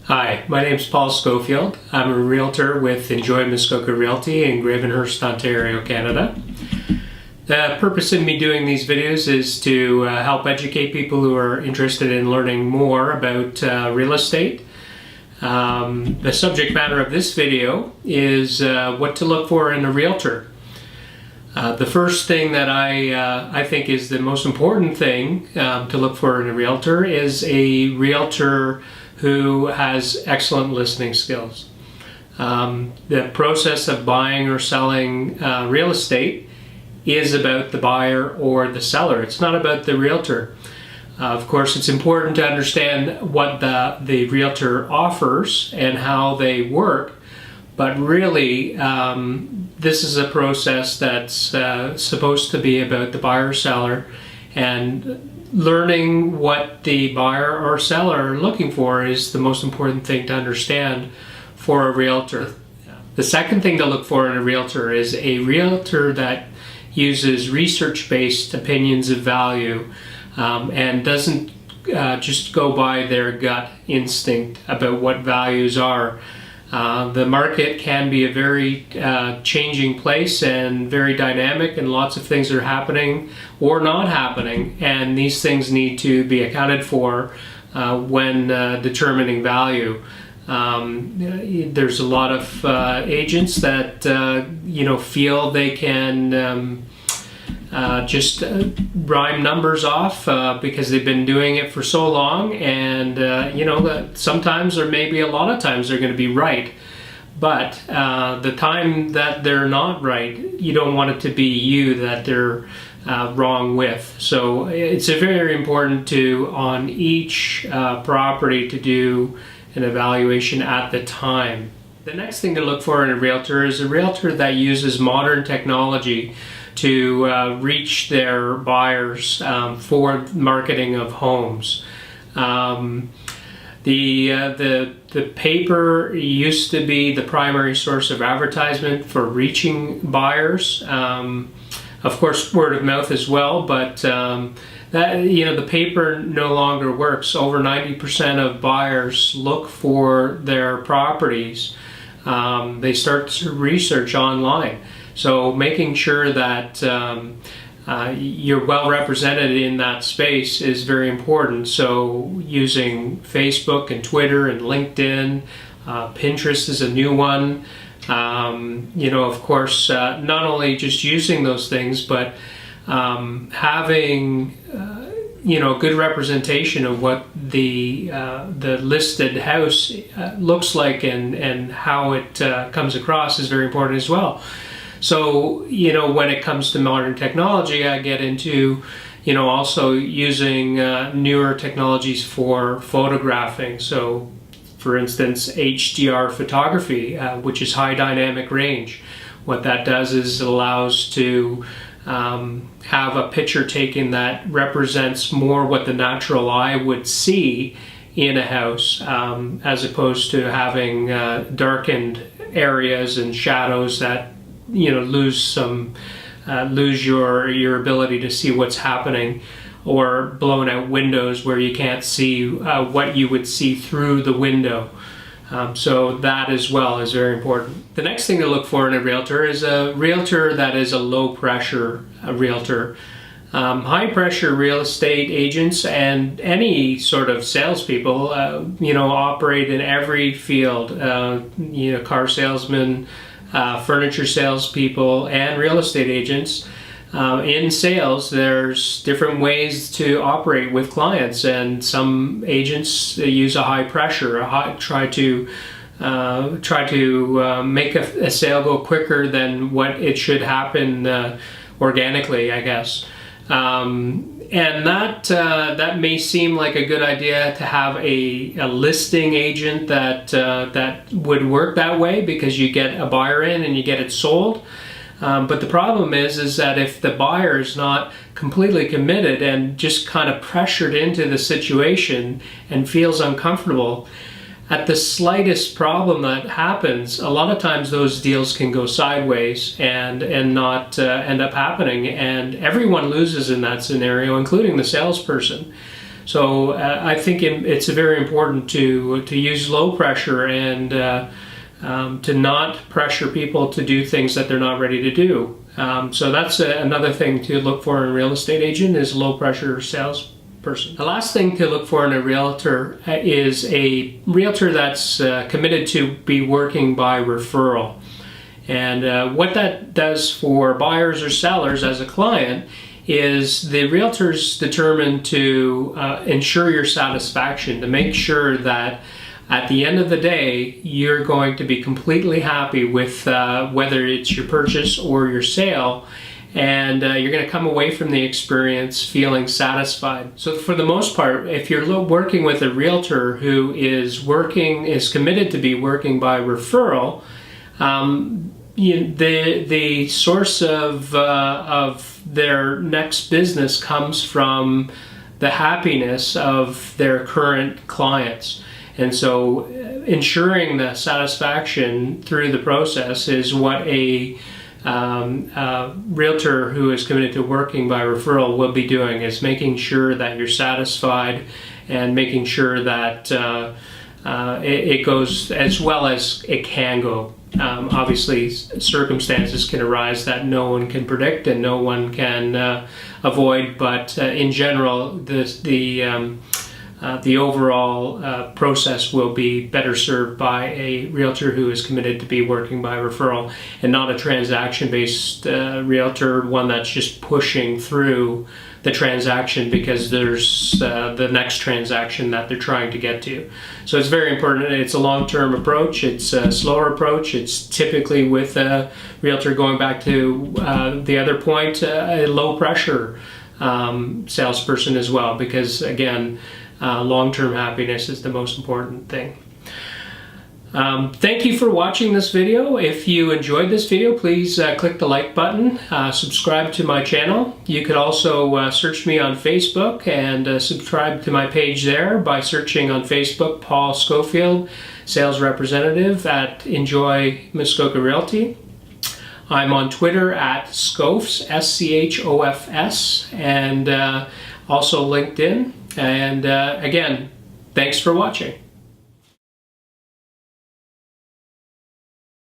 Hi, my name is Paul Schofield. I'm a realtor with Enjoy Muskoka Realty in Gravenhurst, Ontario, Canada. The purpose of me doing these videos is to help educate people who are interested in learning more about real estate. The subject matter of this video is what to look for in a realtor. The first thing that I think is the most important thing to look for in a realtor is a realtor who has excellent listening skills. The process of buying or selling real estate is about the buyer or the seller. It's not about the realtor. Of course, it's important to understand what the realtor offers and how they work, but really this is a process that's supposed to be about the buyer or seller, and learning what the buyer or seller are looking for is the most important thing to understand for a realtor. The second thing to look for in a realtor is a realtor that uses research-based opinions of value and doesn't just go by their gut instinct about what values are. The market can be a very changing place and very dynamic, and lots of things are happening or not happening, and these things need to be accounted for when determining value. There's a lot of agents that feel they can just rhyme numbers off because they've been doing it for so long, and that sometimes, or maybe a lot of times, they're going to be right, but the time that they're not right, you don't want it to be you that they're wrong with. So it's very important to, on each property, to do an evaluation at the time. The next thing to look for in a realtor is a realtor that uses modern technology to reach their buyers for marketing of homes. The paper used to be the primary source of advertisement for reaching buyers. Of course, word of mouth as well, but the paper no longer works. Over 90% of buyers look for their properties. They start to research online. So making sure that you're well represented in that space is very important. So using Facebook and Twitter and LinkedIn, Pinterest is a new one. Of course, not only just using those things, but having good representation of what the listed house looks like and how it comes across is very important as well. So, when it comes to modern technology, I get into, also using newer technologies for photographing. So, for instance, HDR photography, which is high dynamic range. What that does is it allows to have a picture taken that represents more what the natural eye would see in a house, as opposed to having darkened areas and shadows that lose your ability to see what's happening, or blown out windows where you can't see what you would see through the window. So that as well is very important. The next thing to look for in a realtor is a realtor that is a low pressure realtor. High pressure real estate agents and any sort of salespeople, operate in every field. Car salesmen, furniture salespeople, and real estate agents. In sales, there's different ways to operate with clients, and some agents use a high pressure, try to make a sale go quicker than what it should happen organically, I guess. And that may seem like a good idea to have a listing agent that would work that way, because you get a buyer in and you get it sold. But the problem is that if the buyer is not completely committed and just kind of pressured into the situation and feels uncomfortable, at the slightest problem that happens, a lot of times those deals can go sideways and not end up happening, and everyone loses in that scenario, including the salesperson. So I think it's very important to use low pressure and to not pressure people to do things that they're not ready to do. So that's another thing to look for in a real estate agent, is low pressure salesperson. The last thing to look for in a realtor is a realtor that's committed to be working by referral. And what that does for buyers or sellers as a client is the realtor's determined to ensure your satisfaction, to make sure that at the end of the day, you're going to be completely happy with whether it's your purchase or your sale, and you're going to come away from the experience feeling satisfied. So for the most part, if you're working with a realtor who is committed to be working by referral, the source of their next business comes from the happiness of their current clients. And so ensuring the satisfaction through the process is what a realtor who is committed to working by referral will be doing, is making sure that you're satisfied and making sure that it goes as well as it can go. Obviously, circumstances can arise that no one can predict and no one can avoid, but in general, the overall process will be better served by a realtor who is committed to be working by referral, and not a transaction-based realtor, one that's just pushing through the transaction because there's the next transaction that they're trying to get to. So it's very important. It's a long-term approach. It's a slower approach. It's typically, with a realtor, going back to the other point, a low-pressure salesperson as well, because again, long-term happiness is the most important thing. Thank you for watching this video. If you enjoyed this video, please click the like button, subscribe to my channel. You could also search me on Facebook and subscribe to my page there by searching on Facebook Paul Schofield, Sales Representative at Enjoy Muskoka Realty. I'm on Twitter at Schofs, SCHOFS, and also LinkedIn. And again, thanks for watching.